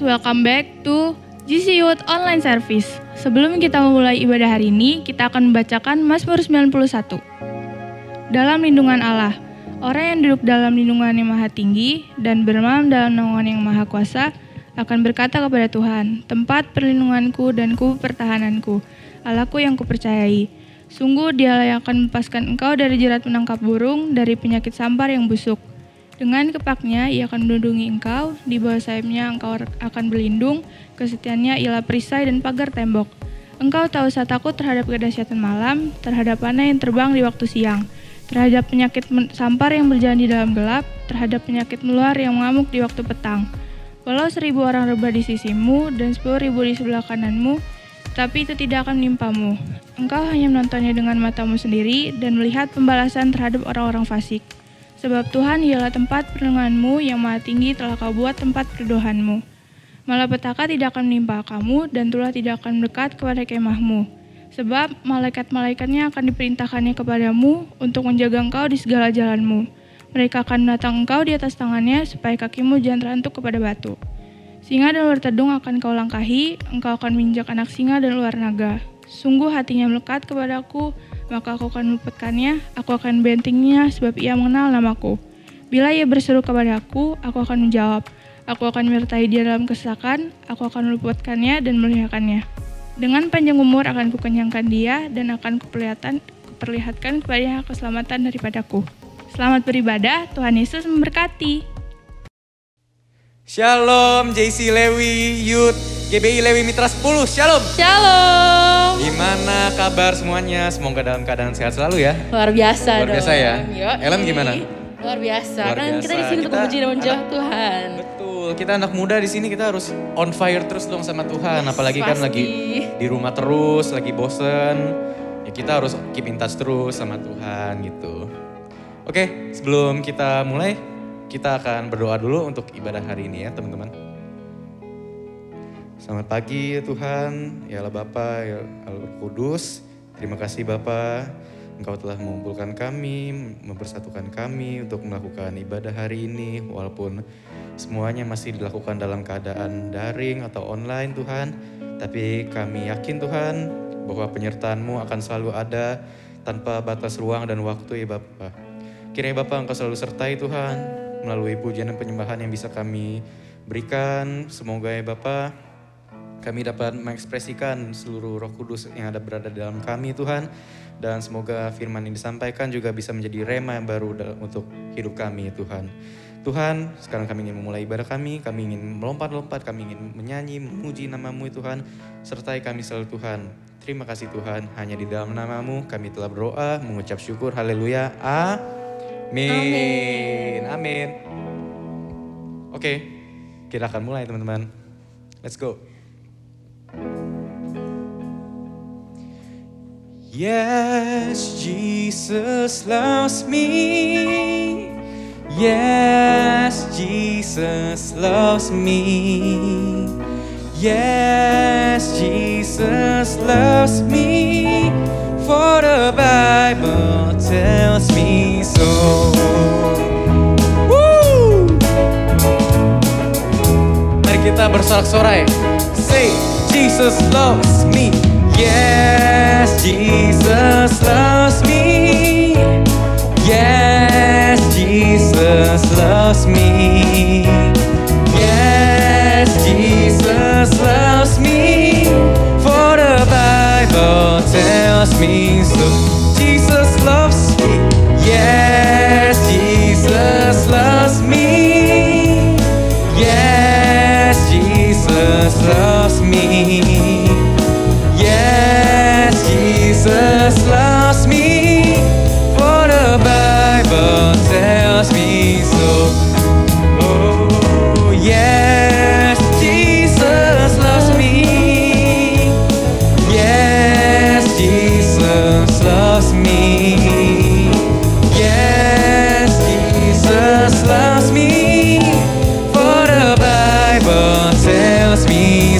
welcome back to GC Youth Online Service. Sebelum kita memulai ibadah hari ini, kita akan membacakan Mazmur 91. Dalam lindungan Allah, orang yang duduk dalam lindungan yang maha tinggi dan bermalam dalam naungan yang maha kuasa akan berkata kepada Tuhan, tempat perlindunganku dan kubu pertahananku, Allahku yang kupercayai. Sungguh Dialah yang akan melepaskan engkau dari jerat menangkap burung, dari penyakit sampar yang busuk. Dengan kepaknya ia akan melindungi engkau, di bawah sayapnya engkau akan berlindung, kesetiaannya ialah perisai dan pagar tembok. Engkau tahu saat takut terhadap kedahsyatan malam, terhadap panah yang terbang di waktu siang, terhadap penyakit sampar yang berjalan di dalam gelap, terhadap penyakit menular yang mengamuk di waktu petang. Walau 1.000 orang rebah di sisimu dan 10.000 di sebelah kananmu, tapi itu tidak akan menimpamu. Engkau hanya menontonnya dengan matamu sendiri dan melihat pembalasan terhadap orang-orang fasik. Sebab Tuhan ialah tempat perlindunganmu, yang maha tinggi telah kau buat tempat perlindunganmu. Malapetaka tidak akan menimpa kamu, dan tulah tidak akan mendekat kepada kemahmu. Sebab malaikat-malaikatnya akan diperintahkannya kepadamu untuk menjaga engkau di segala jalanmu. Mereka akan menatang engkau di atas tangannya, supaya kakimu jangan terantuk kepada batu. Singa dan ular tedung akan kau langkahi, engkau akan menginjak anak singa dan ular naga. Sungguh hatinya melekat kepadaku, maka aku akan meluputkannya, aku akan bentingnya sebab ia mengenal namaku. Bila ia berseru kepadaku, aku akan menjawab. Aku akan menyertai dia dalam kesesakan, aku akan meluputkannya dan memuliakannya. Dengan panjang umur akan kukenyangkan dia dan akan kuperlihatkan kepadanya keselamatan daripadaku. Selamat beribadah, Tuhan Yesus memberkati. Shalom JC Lewi Youth GBI Lewi Mitra 10, Shalom. Shalom. Gimana kabar semuanya? Semoga dalam keadaan sehat selalu ya. Luar biasa Luar biasa ya. Ellen gimana? Luar biasa. Luar Kan biasa. kita di sini untuk memuji dan menjauh Tuhan. Betul. Kita anak muda di sini kita harus on fire terus dong sama Tuhan. Apalagi kan pasti. lagi di rumah terus, lagi bosen. Ya kita harus keep in touch terus sama Tuhan gitu. Oke, sebelum kita mulai, kita akan berdoa dulu untuk ibadah hari ini ya teman-teman. Selamat pagi ya Tuhan, ya Allah Bapa, ya Allah Kudus. Terima kasih Bapa, Engkau telah mengumpulkan kami, mempersatukan kami untuk melakukan ibadah hari ini. Walaupun semuanya masih dilakukan dalam keadaan daring atau online Tuhan. Tapi kami yakin Tuhan bahwa penyertaan-Mu akan selalu ada tanpa batas ruang dan waktu ya Bapa. Kiranya Bapa Engkau selalu sertai Tuhan melalui pujian dan penyembahan yang bisa kami berikan. Semoga ya Bapa kami dapat mengekspresikan seluruh Roh Kudus yang ada berada dalam kami Tuhan. Dan semoga firman yang disampaikan juga bisa menjadi rema yang baru untuk hidup kami Tuhan. Tuhan, sekarang kami ingin memulai ibadah kami ingin melompat-lompat, kami ingin menyanyi, memuji nama-Mu Tuhan. Sertai kami selalu Tuhan. Terima kasih Tuhan, hanya di dalam nama-Mu kami telah berdoa, mengucap syukur, haleluya, amin. Amin. Oke, kita akan mulai teman-teman. Let's go. Yes, Jesus loves me. Yes, Jesus loves me. Yes, Jesus loves me. For the Bible tells me so. Woo! Mari kita bersorak-sorai. Say, Jesus loves me. Yes, Jesus loves me. Yes, Jesus loves me. Yes, Jesus loves me. For the Bible tells me so. Jesus loves me. Yes, Jesus loves me. Yes, Jesus loves me. Yes, Jesus loves me, for the Bible tells me so. Oh, yes, Jesus loves me. Yes, Jesus loves me. Yes, Jesus loves me, for the Bible tells me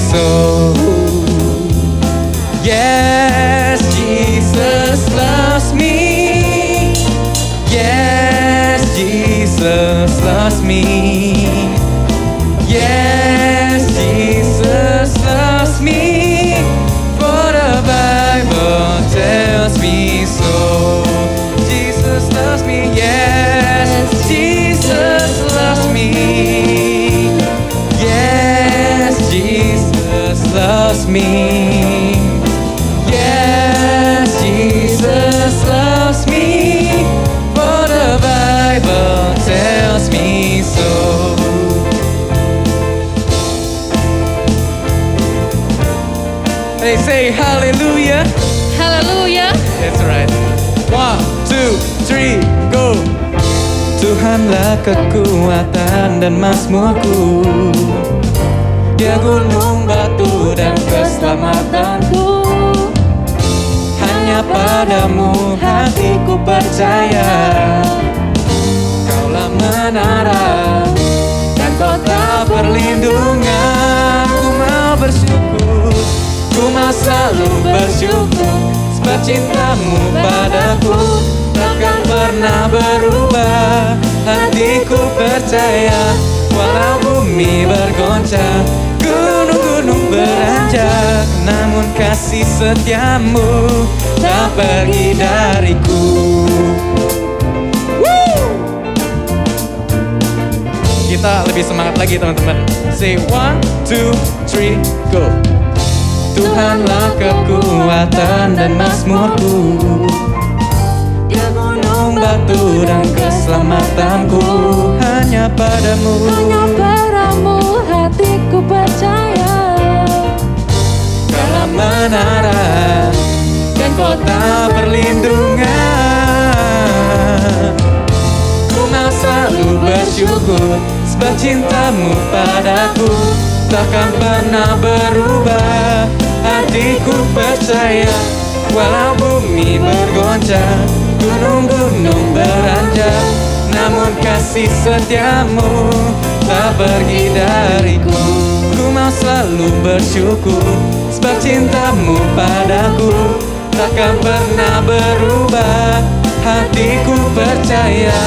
loves me. Yes, Jesus loves me, for the Bible tells me so. They say hallelujah. Haleluya. That's right. 1, 2, 3, go. Tuhanlah kekuatan dan mazmurku, Dia gunung batu dan keselamatanku. Hanya padamu hatiku percaya, Kaulah menara dan kota perlindungan. Ku mau bersyukur, ku mau selalu bersyukur, sebab cintamu padaku takkan pernah berubah. Hatiku percaya, walau bumi bergoncang, gunung-gunung beranjak, namun kasih setiamu tak pergi dariku. Kita lebih semangat lagi teman-teman. Say 1, 2, 3, go. Tuhanlah kekuatan dan mazmurku, Dia gunung batu dan keselamatanku. Hanya padamu Hatiku percaya, Kaulah menara dan kota perlindungan. Ku mau selalu bersyukur, sebab cintamu padaku takkan pernah berubah. Hatiku percaya, walau bumi bergoncang, gunung-gunung beranjak, namun kasih setiamu tak pergi dariku. Ku mau selalu bersyukur, sebab cintamu padaku takkan pernah berubah. Hatiku percaya,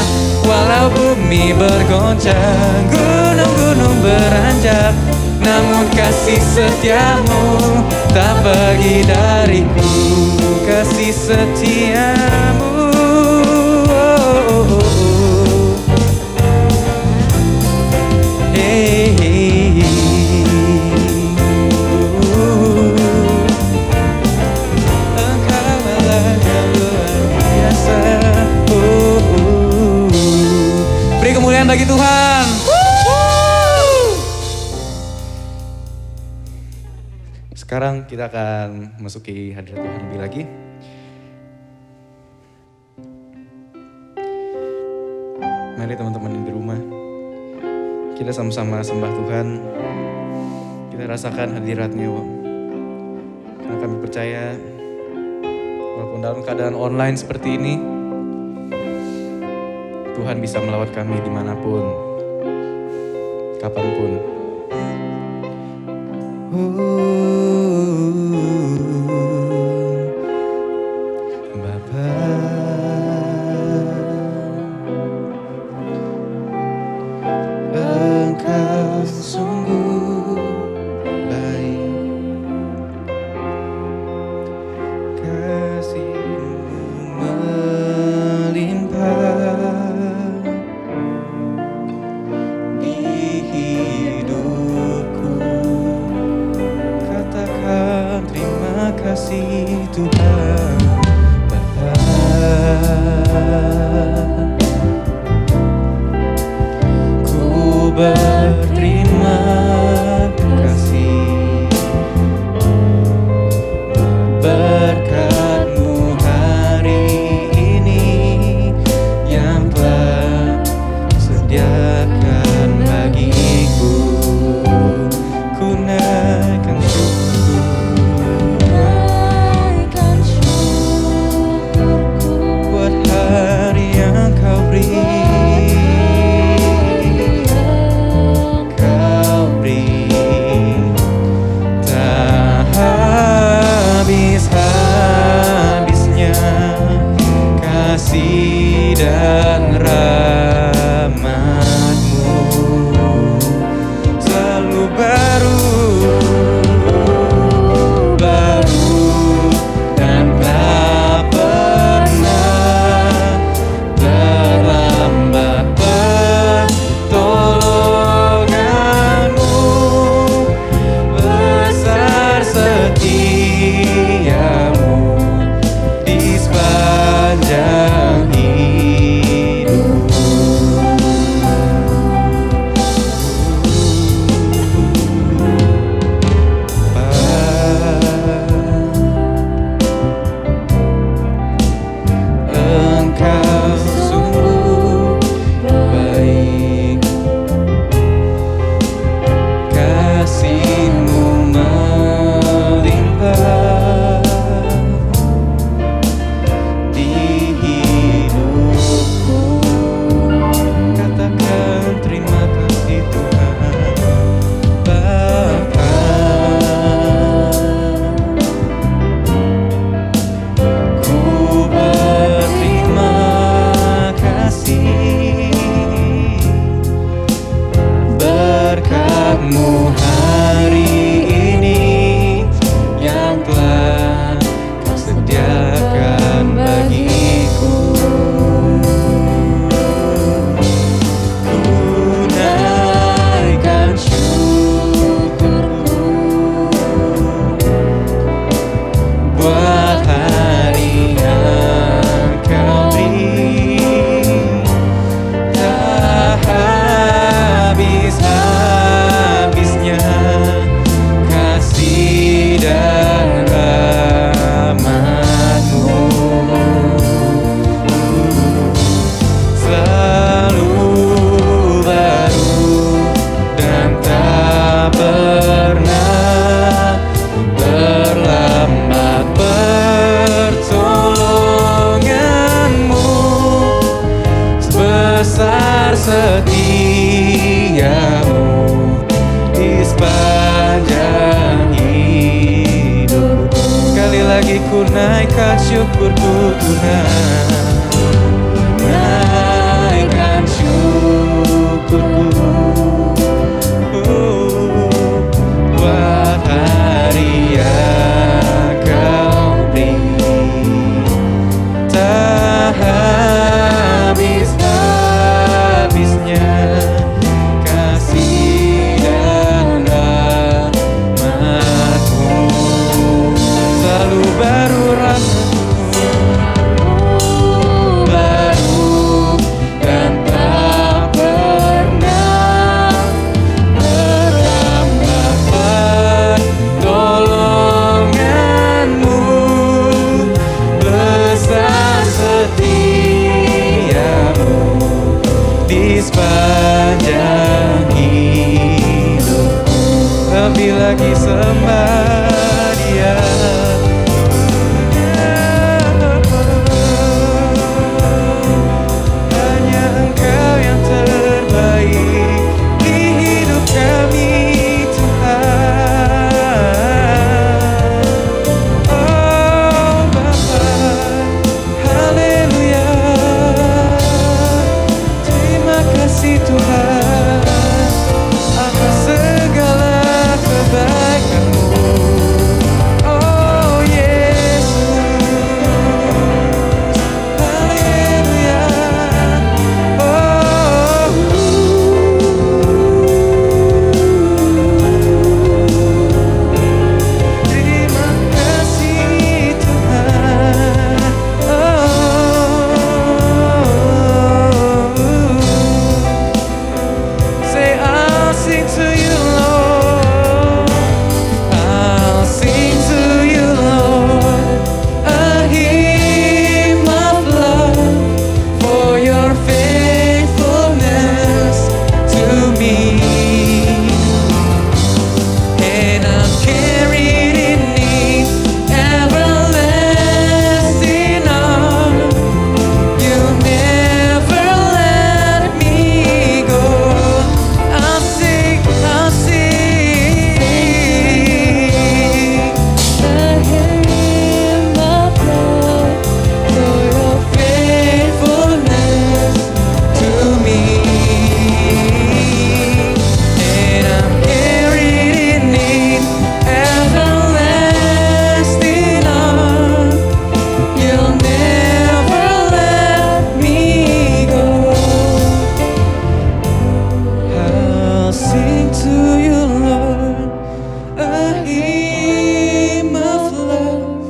walau bumi bergoncang, gunung-gunung beranjak, namun kasih setiamu tak pergi dariku. Kasih setiamu, hey, hey, Engkaulah yang luar biasa. Beri kemuliaan bagi Tuhan. Sekarang kita akan masuki hadirat Tuhan lebih lagi. Mari teman-teman yang di rumah, kita sama-sama sembah Tuhan. Kita rasakan hadiratnya, karena kami percaya walaupun dalam keadaan online seperti ini, Tuhan bisa melawat kami dimanapun, kapanpun. Bapa, Engkau sungguh baik, kasih-Mu melimpah di hidupku. ku naikkan syukurku Tuhan, naikkan syukurku buat hari yang kau beri, tak habis-habisnya kasih dan rahmat-Mu, selalu baru rahmat-Mu, baru dan tak pernah berambah pertolongan-Mu, besar setia-Mu di sepanjang hidupku. Lebih lagi sembah Dia, hanya Engkau yang terbaik di hidup kami Tuhan. Oh Bapa, haleluya, terima kasih Tuhan atas segala kebaikan-Mu. Oh Yesus, haleluya. Oh, terima kasih Tuhan. Say I'll sing to you Lord, I'll sing to you Lord, a hymn of love for your faithfulness to me. And I'm carried in the everlasting arms. You never let me go. I'll sing, I'll sing a hymn of love for your faithfulness to me. And I'm carried in the everlasting arms. You'll never let me go. I'll sing to you, Lord, a hymn of love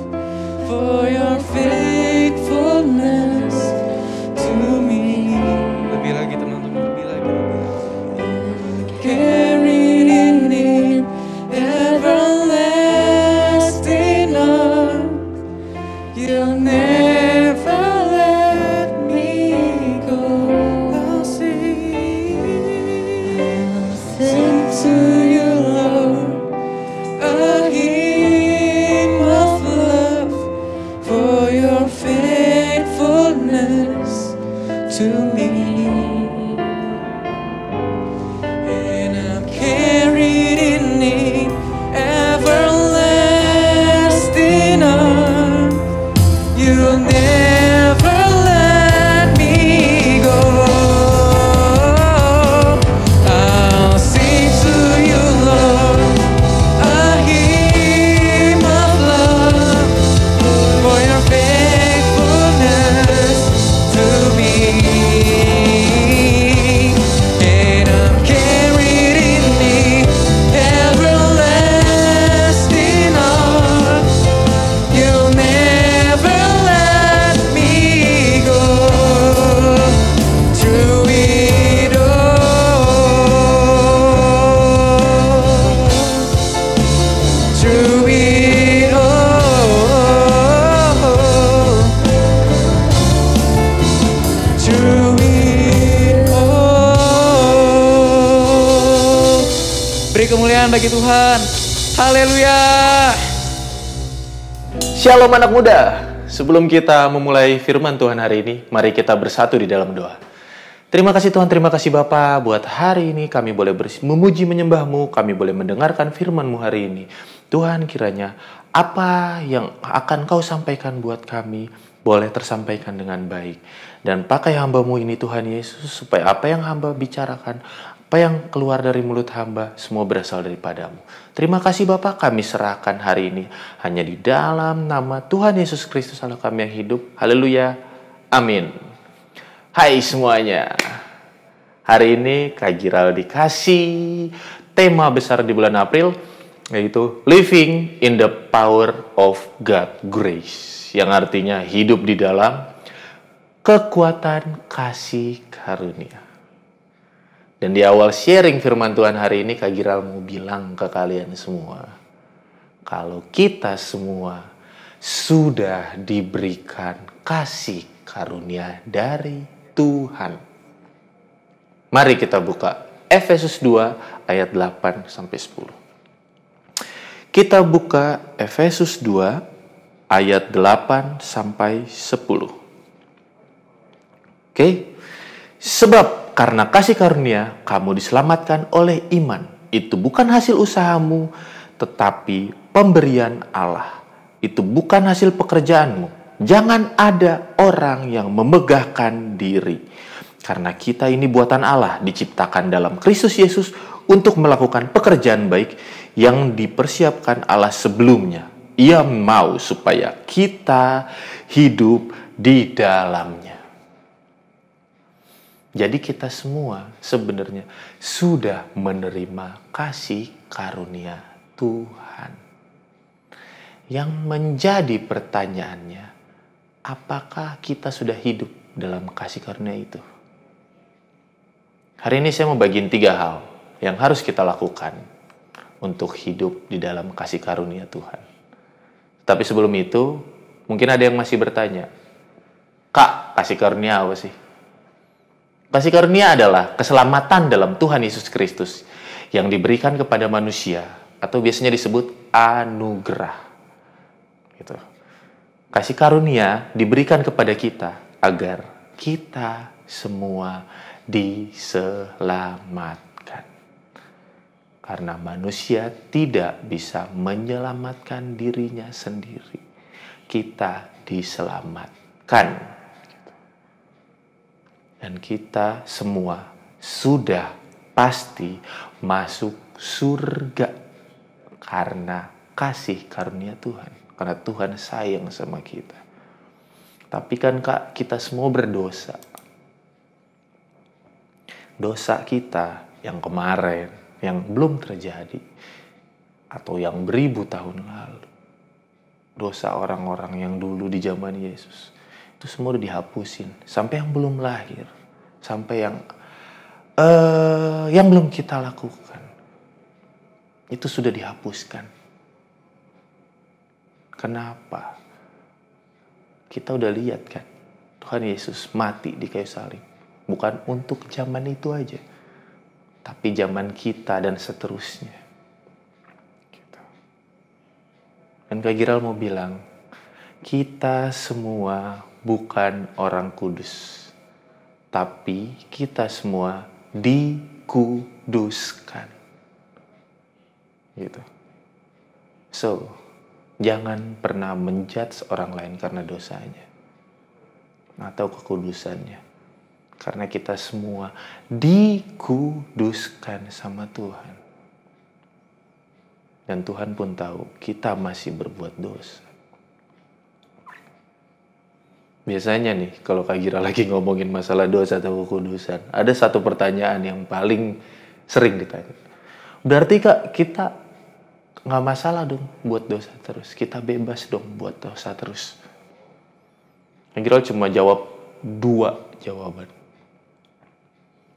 for your faithfulness to me. Lebih lagi teman-teman, lebih lagi. Carried in the everlasting arms, you'll never let me go. I'll sing to you, Lord, a hymn of love for your faithfulness to me. And I'm carried in the everlasting arms. You'll never let me go. I'll sing to you, Lord, a hymn of love for your faithfulness to me. And I'm carried in the everlasting arms. You'll never let me go. Through it all, through it all, through it all. Beri kemuliaan bagi Tuhan. Haleluya. Shalom anak muda. Sebelum kita memulai firman Tuhan hari ini, mari kita bersatu di dalam doa. Terima kasih Tuhan, terima kasih Bapa, buat hari ini kami boleh memuji menyembah-Mu, kami boleh mendengarkan firman-Mu hari ini. Tuhan, kiranya apa yang akan kau sampaikan buat kami boleh tersampaikan dengan baik. Dan pakai hamba-Mu ini Tuhan Yesus, supaya apa yang hamba bicarakan, apa yang keluar dari mulut hamba, semua berasal daripada-Mu. Terima kasih Bapa, kami serahkan hari ini hanya di dalam nama Tuhan Yesus Kristus Allah kami yang hidup. Haleluya, amin. Hai semuanya, hari ini Kak Giral dikasih tema besar di bulan April, yaitu Living in the Power of God Grace, yang artinya hidup di dalam kekuatan kasih karunia. Dan di awal sharing firman Tuhan hari ini, Kak Giral mau bilang ke kalian semua, kalau kita semua sudah diberikan kasih karunia dari Tuhan. Mari kita buka Efesus 2 ayat 8 sampai 10. Kita buka Efesus 2 ayat 8 sampai 10. Oke. Sebab karena kasih karunia kamu diselamatkan oleh iman. Itu bukan hasil usahamu, tetapi pemberian Allah. Itu bukan hasil pekerjaanmu. Jangan ada orang yang memegahkan diri. Karena kita ini buatan Allah, diciptakan dalam Kristus Yesus untuk melakukan pekerjaan baik yang dipersiapkan Allah sebelumnya. Ia mau supaya kita hidup di dalamnya. Jadi kita semua sebenarnya sudah menerima kasih karunia Tuhan. Yang menjadi pertanyaannya, apakah kita sudah hidup dalam kasih karunia itu? Hari ini saya mau bagiin 3 hal yang harus kita lakukan untuk hidup di dalam kasih karunia Tuhan. Tapi sebelum itu, mungkin ada yang masih bertanya, Kak, kasih karunia apa sih? Kasih karunia adalah keselamatan dalam Tuhan Yesus Kristus yang diberikan kepada manusia, atau biasanya disebut anugerah. Gitu. Kasih karunia diberikan kepada kita agar kita semua diselamatkan. Karena manusia tidak bisa menyelamatkan dirinya sendiri. Kita diselamatkan. Dan kita semua sudah pasti masuk surga karena kasih karunia Tuhan. Karena Tuhan sayang sama kita. Tapi kan Kak, kita semua berdosa. Dosa kita yang kemarin, yang belum terjadi, atau yang beribu tahun lalu. Dosa orang-orang yang dulu di zaman Yesus. Itu semua udah dihapusin. Sampai yang belum lahir. Sampai yang belum kita lakukan. Itu sudah dihapuskan. Kenapa? Kita udah lihat kan. Tuhan Yesus mati di kayu salib. Bukan untuk zaman itu aja. Tapi zaman kita dan seterusnya. Gitu. Dan Kak Giral mau bilang, kita semua bukan orang kudus. Tapi kita semua dikuduskan. Gitu. So, jangan pernah menjudge orang lain karena dosanya. Atau kekudusannya. Karena kita semua dikuduskan sama Tuhan. Dan Tuhan pun tahu kita masih berbuat dosa. Biasanya nih, kalau Kak Gira lagi ngomongin masalah dosa atau kekudusan, ada satu pertanyaan yang paling sering ditanya. Berarti Kak, kita nggak masalah dong buat dosa terus. Kita bebas dong buat dosa terus. Kak Gira cuma jawab 2 jawaban.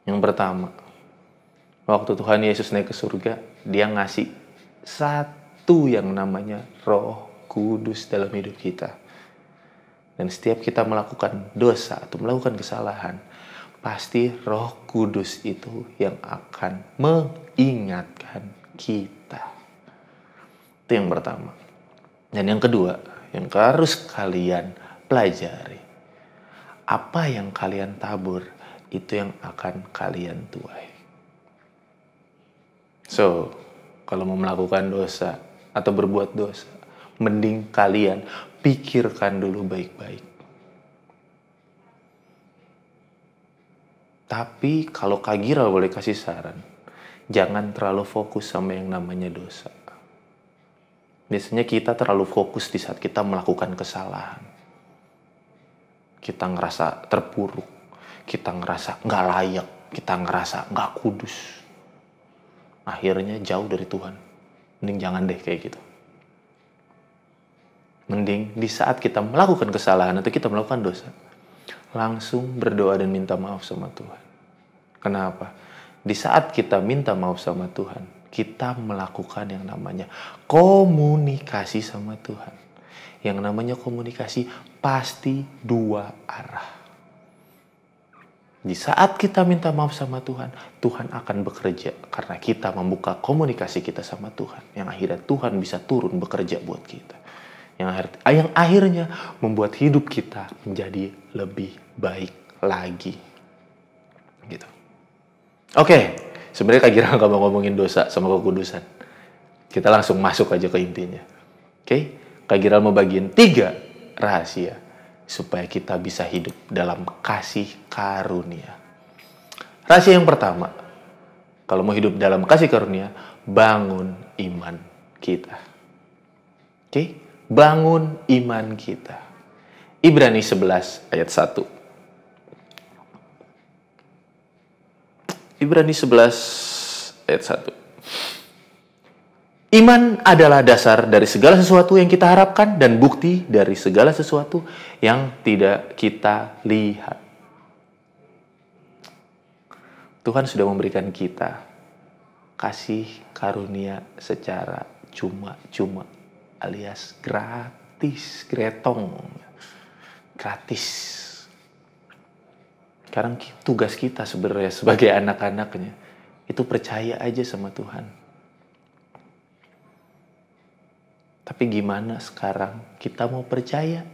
Yang pertama, waktu Tuhan Yesus naik ke surga, dia ngasih satu yang namanya Roh Kudus dalam hidup kita. Dan setiap kita melakukan dosa atau melakukan kesalahan, pasti Roh Kudus itu yang akan mengingatkan kita. Itu yang pertama. Dan yang kedua, yang harus kalian pelajari. Apa yang kalian tabur, itu yang akan kalian tuai. So, kalau mau melakukan dosa atau berbuat dosa, Mending kalian pikirkan dulu baik-baik. Tapi kalau Kak Gira boleh kasih saran, jangan terlalu fokus sama yang namanya dosa. Biasanya kita terlalu fokus di saat kita melakukan kesalahan. Kita ngerasa terpuruk, kita ngerasa nggak layak, kita ngerasa nggak kudus. Akhirnya jauh dari Tuhan. Mending jangan deh kayak gitu. Mending di saat kita melakukan kesalahan atau kita melakukan dosa, langsung berdoa dan minta maaf sama Tuhan. Kenapa? Di saat kita minta maaf sama Tuhan, kita melakukan yang namanya komunikasi sama Tuhan. Yang namanya komunikasi pasti dua arah. Di saat kita minta maaf sama Tuhan, Tuhan akan bekerja karena kita membuka komunikasi kita sama Tuhan. Yang akhirnya Tuhan bisa turun bekerja buat kita. Yang akhirnya membuat hidup kita menjadi lebih baik lagi. Gitu. Oke, sebenarnya Kak Gira nggak mau ngomongin dosa sama kekudusan. Kita langsung masuk aja ke intinya. Oke, Kak Gira mau bagiin 3 rahasia supaya kita bisa hidup dalam kasih karunia. Rahasia yang pertama, kalau mau hidup dalam kasih karunia, bangun iman kita. Oke, bangun iman kita. Ibrani 11 ayat 1. Ibrani 11 ayat 1. Iman adalah dasar dari segala sesuatu yang kita harapkan dan bukti dari segala sesuatu yang tidak kita lihat. Tuhan sudah memberikan kita kasih karunia secara cuma-cuma, alias gratis, gretong, gratis. Sekarang tugas kita sebenarnya sebagai anak-anaknya itu percaya aja sama Tuhan. Tapi gimana sekarang kita mau percaya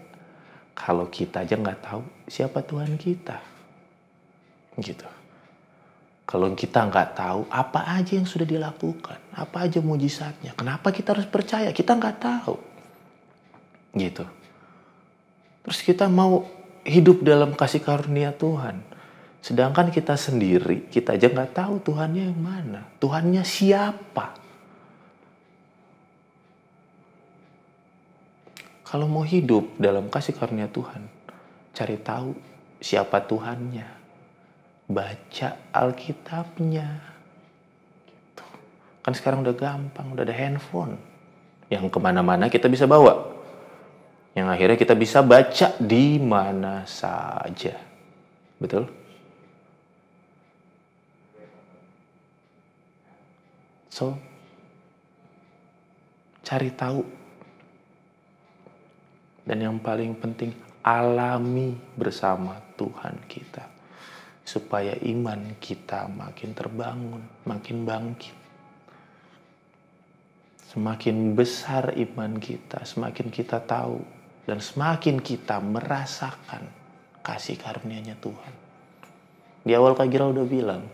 kalau kita aja nggak tahu siapa Tuhan kita? Gitu. Kalau kita nggak tahu apa aja yang sudah dilakukan, apa aja mujizatnya, kenapa kita harus percaya? Kita nggak tahu. Gitu. Terus kita mau hidup dalam kasih karunia Tuhan. Sedangkan kita sendiri, kita aja nggak tahu Tuhannya yang mana. Tuhannya siapa? Kalau mau hidup dalam kasih karunia Tuhan, cari tahu siapa Tuhannya. Baca Alkitabnya. Gitu. Kan sekarang udah gampang, udah ada handphone. Yang kemana-mana kita bisa bawa. Yang akhirnya kita bisa baca di mana saja. Betul? So, cari tahu. Dan yang paling penting, alami bersama Tuhan kita. Supaya iman kita makin terbangun, makin bangkit. Semakin besar iman kita, semakin kita tahu. Dan semakin kita merasakan kasih karunia-Nya Tuhan. Di awal Kak Gira udah bilang,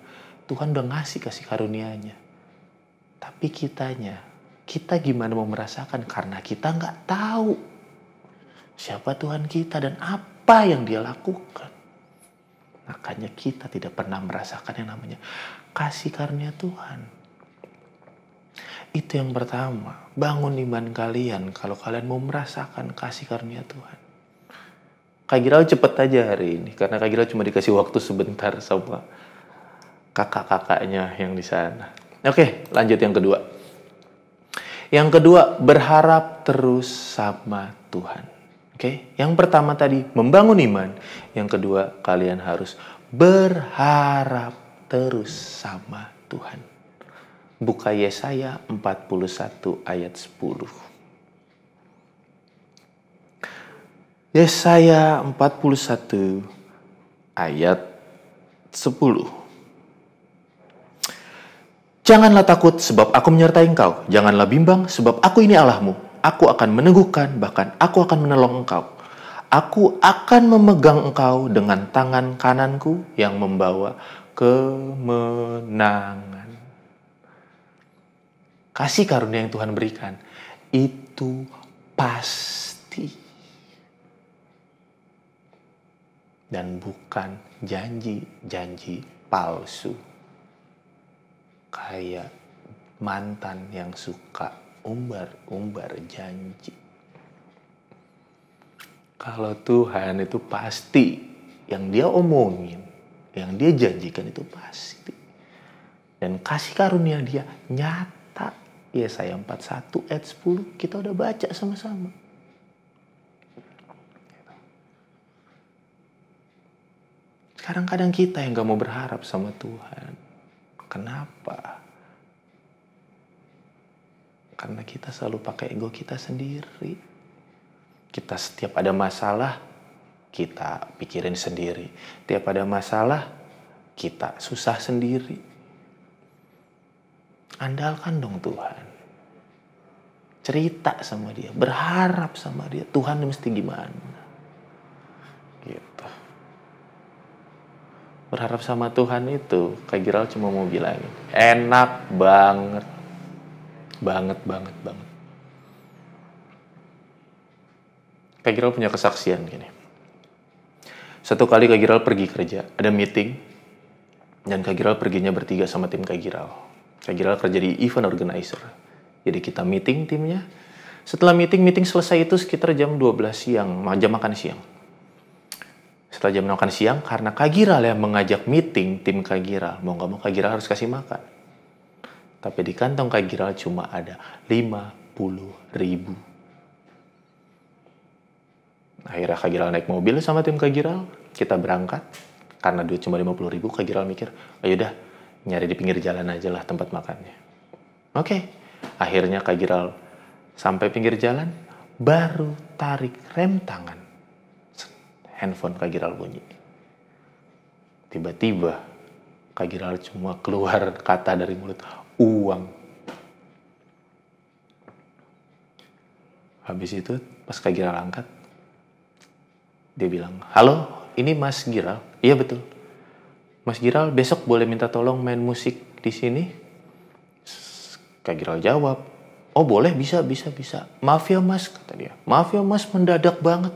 Tuhan udah ngasih kasih karunia-Nya. Tapi kita gimana mau merasakan? Karena kita nggak tahu siapa Tuhan kita dan apa yang Dia lakukan. Makanya kita tidak pernah merasakan yang namanya kasih karunia Tuhan. Itu yang pertama, bangun iman kalian kalau kalian mau merasakan kasih karunia Tuhan. Kak Gira cepet aja hari ini, karena Kak Gira cuma dikasih waktu sebentar sama kakak-kakaknya yang di sana. Oke, lanjut yang kedua. Yang kedua, berharap terus sama Tuhan. Oke, yang pertama tadi membangun iman. Yang kedua, kalian harus berharap terus sama Tuhan. Buka Yesaya 41 ayat 10. Yesaya 41 ayat 10. Janganlah takut sebab aku menyertai engkau. Janganlah bimbang sebab aku ini Allahmu. Aku akan meneguhkan, bahkan aku akan menolong engkau. Aku akan memegang engkau dengan tangan kananku yang membawa kemenangan. Kasih karunia yang Tuhan berikan itu pasti. Dan bukan janji-janji palsu. Kayak mantan yang suka umbar-umbar janji. Kalau Tuhan itu pasti, yang dia omongin, yang dia janjikan itu pasti. Dan kasih karunia dia nyata. Yesaya 41 ayat 10 kita udah baca sama-sama. Sekarang kadang kita yang gak mau berharap sama Tuhan. Kenapa? Karena kita selalu pakai ego kita sendiri. Kita setiap ada masalah, kita pikirin sendiri. Tiap ada masalah, kita susah sendiri. Andalkan dong Tuhan. Cerita sama dia, berharap sama dia. Tuhan mesti gimana? Gitu. Berharap sama Tuhan itu, Kak Giral cuma mau bilang, enak banget. Banget. Kak Giral punya kesaksian gini. Satu kali Kak Giral pergi kerja, ada meeting, dan Kak Giral perginya bertiga sama tim Kak Giral. Kak Giral kerja di event organizer. Jadi kita meeting timnya. Setelah meeting selesai itu sekitar jam 12 siang, jam makan siang. Setelah jam makan siang, karena Kak Giral yang mengajak meeting tim Kak Giral, mau gak mau Kak Giral harus kasih makan. Tapi di kantong Kak Giral cuma ada 50.000. Akhirnya Kak Giral naik mobil sama tim Kak Giral, kita berangkat. Karena duit cuma 50.000, Kak Giral mikir, ayo dah, nyari di pinggir jalan aja lah tempat makannya. Oke, akhirnya Kak Giral sampai pinggir jalan, baru tarik rem tangan. Handphone Kak Giral bunyi. Tiba-tiba Kak Giral cuma keluar kata dari mulut, uang. Habis itu pas Kak Giral angkat, dia bilang, halo, ini Mas Giral? Iya betul. Mas Giral besok boleh minta tolong main musik di sini? Kak Giral jawab, oh boleh, bisa. Maaf ya Mas, kata dia. Maaf ya Mas, mendadak banget.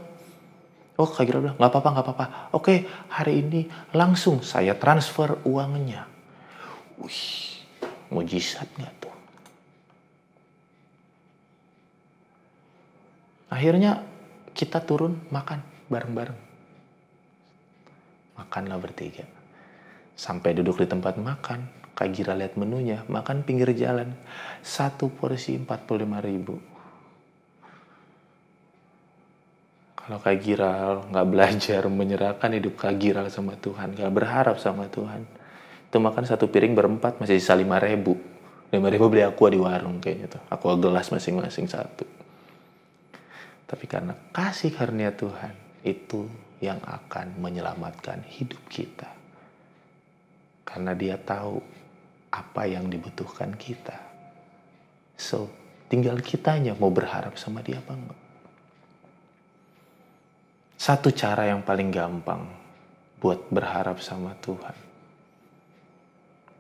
Oh Kak Giral bilang, gak apa-apa. Oke, hari ini langsung saya transfer uangnya. Wih, mujizat gak tuh? Akhirnya kita turun makan bareng-bareng. Makanlah bertiga. Sampai duduk di tempat makan, Kak Giral lihat menunya, makan pinggir jalan. Satu porsi 45.000. Kalau Kak Giral gak belajar menyerahkan hidup Kak Giral sama Tuhan, gak berharap sama Tuhan, itu makan satu piring berempat masih sisa 5.000. 5.000 beli aqua di warung kayaknya tuh. Aqua gelas masing-masing satu. Tapi karena kasih karunia Tuhan, itu yang akan menyelamatkan hidup kita. Karena dia tahu apa yang dibutuhkan kita. So, tinggal kitanya mau berharap sama dia apa enggak. Satu cara yang paling gampang buat berharap sama Tuhan.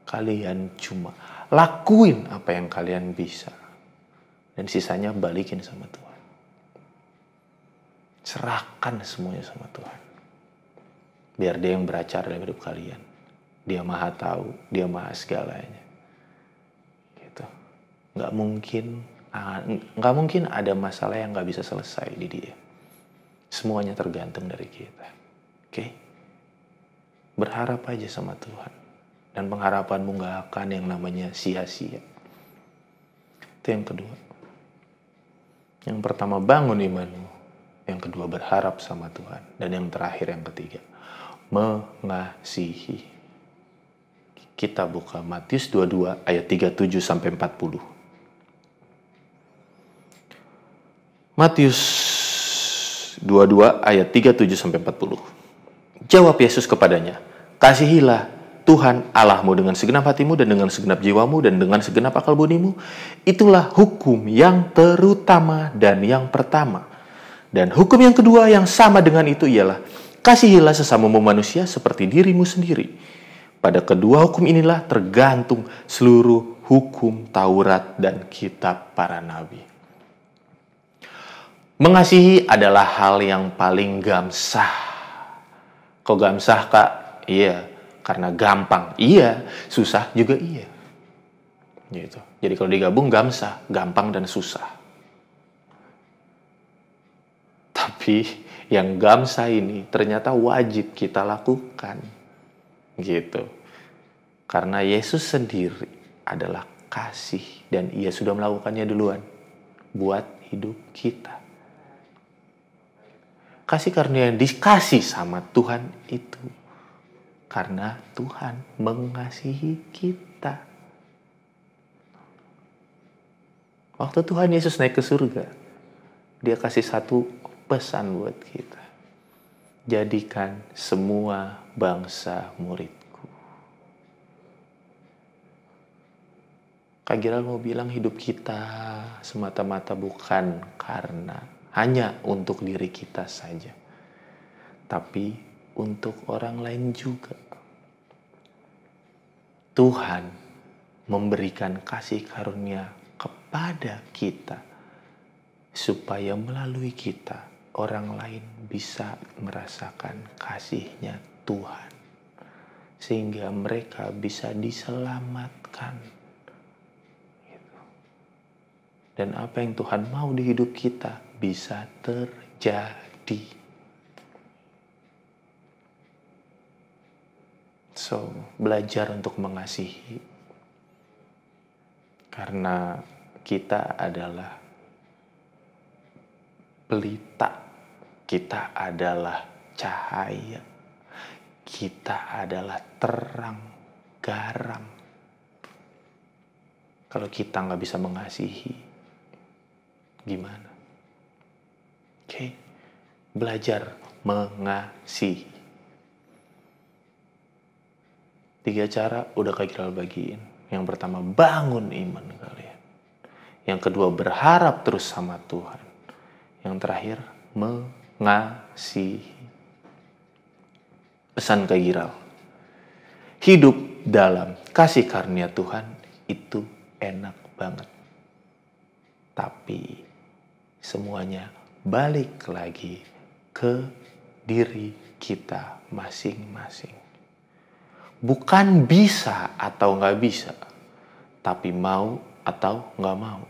Kalian cuma lakuin apa yang kalian bisa. Dan sisanya balikin sama Tuhan. Serahkan semuanya sama Tuhan. Biar dia yang beracara dalam hidup kalian. Dia maha tahu, dia maha segalanya. Gitu. Nggak mungkin ada masalah yang nggak bisa selesai di dia. Semuanya tergantung dari kita. Oke? Berharap aja sama Tuhan. Dan pengharapanmu gak akan yang namanya sia-sia. Itu yang kedua. Yang pertama, bangun imanmu. Yang kedua, berharap sama Tuhan. Dan yang terakhir, yang ketiga, mengasihi. Kita buka Matius 22 ayat 37-40. Matius 22 ayat 37-40. Jawab Yesus kepadanya, kasihilah Tuhan Allahmu dengan segenap hatimu dan dengan segenap jiwamu dan dengan segenap akal budimu. Itulah hukum yang terutama dan yang pertama. Dan hukum yang kedua yang sama dengan itu ialah, kasihilah sesamamu manusia seperti dirimu sendiri. Pada kedua hukum inilah tergantung seluruh hukum Taurat dan kitab para nabi. Mengasihi adalah hal yang paling gamsah. Kok gamsah, Kak? Iya, karena gampang. Iya, susah juga iya. Gitu. Jadi kalau digabung gamsah, gampang dan susah. Tapi yang gamsah ini ternyata wajib kita lakukan. Gitu. Karena Yesus sendiri adalah kasih dan Ia sudah melakukannya duluan buat hidup kita. Kasih karunia yang dikasih sama Tuhan itu karena Tuhan mengasihi kita. Waktu Tuhan Yesus naik ke surga, Dia kasih satu pesan buat kita. Jadikan semua bangsa muridku. Kak Giral mau bilang hidup kita semata-mata bukan karena hanya untuk diri kita saja, tapi untuk orang lain juga. Tuhan memberikan kasih karunia kepada kita supaya melalui kita orang lain bisa merasakan kasih-Nya Tuhan, sehingga mereka bisa diselamatkan. Dan apa yang Tuhan mau di hidup kita bisa terjadi. So, belajar untuk mengasihi. Karena kita adalah pelita. Kita adalah cahaya. Kita adalah terang, garam. Kalau kita nggak bisa mengasihi, gimana? Oke, belajar mengasihi. 3 cara udah Kak Giral bagiin. Yang pertama, bangun iman kalian. Yang kedua, berharap terus sama Tuhan. Yang terakhir, mengasihi. Pesan Kak Giral, hidup dalam kasih karunia Tuhan itu enak banget. Tapi semuanya balik lagi ke diri kita masing-masing. Bukan bisa atau nggak bisa, tapi mau atau nggak mau.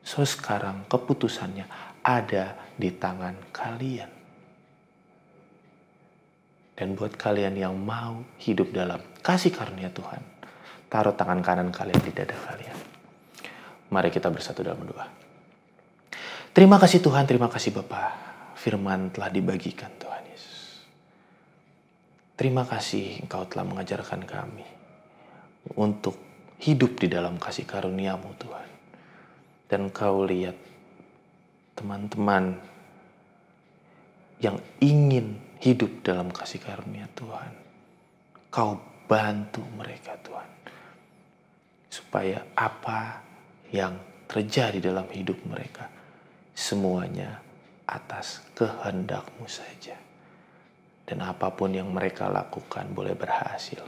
So sekarang keputusannya ada di tangan kalian. Dan buat kalian yang mau hidup dalam kasih karunia Tuhan, taruh tangan kanan kalian di dada kalian. Mari kita bersatu dalam doa. Terima kasih Tuhan, terima kasih Bapa. Firman telah dibagikan Tuhan Yesus. Terima kasih Engkau telah mengajarkan kami untuk hidup di dalam kasih karunia-Mu Tuhan. Dan Engkau lihat teman-teman yang ingin hidup dalam kasih karunia Tuhan. Kau bantu mereka Tuhan. Supaya apa yang terjadi dalam hidup mereka, semuanya atas kehendak-Mu saja. Dan apapun yang mereka lakukan boleh berhasil.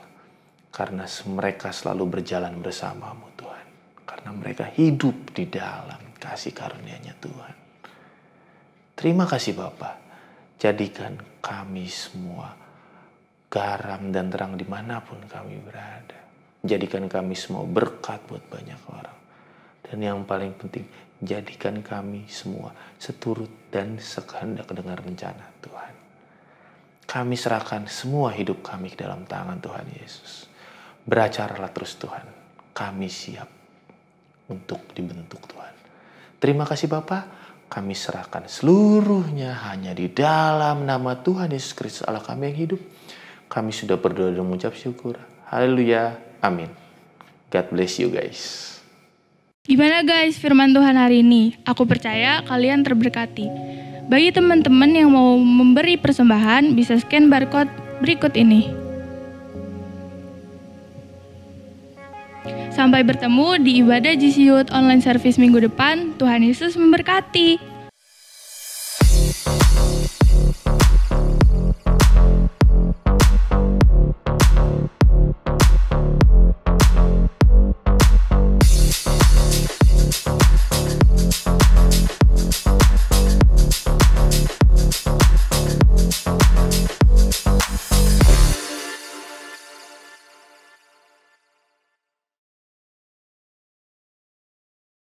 Karena mereka selalu berjalan bersama-Mu Tuhan. Karena mereka hidup di dalam kasih karunia-Nya Tuhan. Terima kasih Bapa. Jadikan kami semua garam dan terang dimanapun kami berada. Jadikan kami semua berkat buat banyak orang. Dan yang paling penting, jadikan kami semua seturut dan sekehendak dengan rencana Tuhan. Kami serahkan semua hidup kami ke dalam tangan Tuhan Yesus. Beracaralah terus Tuhan. Kami siap untuk dibentuk Tuhan. Terima kasih Bapa. Kami serahkan seluruhnya hanya di dalam nama Tuhan Yesus Kristus Allah kami yang hidup. Kami sudah berdoa dan mengucap syukur. Haleluya. Amin. God bless you guys. Gimana guys firman Tuhan hari ini? Aku percaya kalian terberkati. Bagi teman-teman yang mau memberi persembahan, bisa scan barcode berikut ini. Sampai bertemu di ibadah GC Youth Online Service minggu depan. Tuhan Yesus memberkati.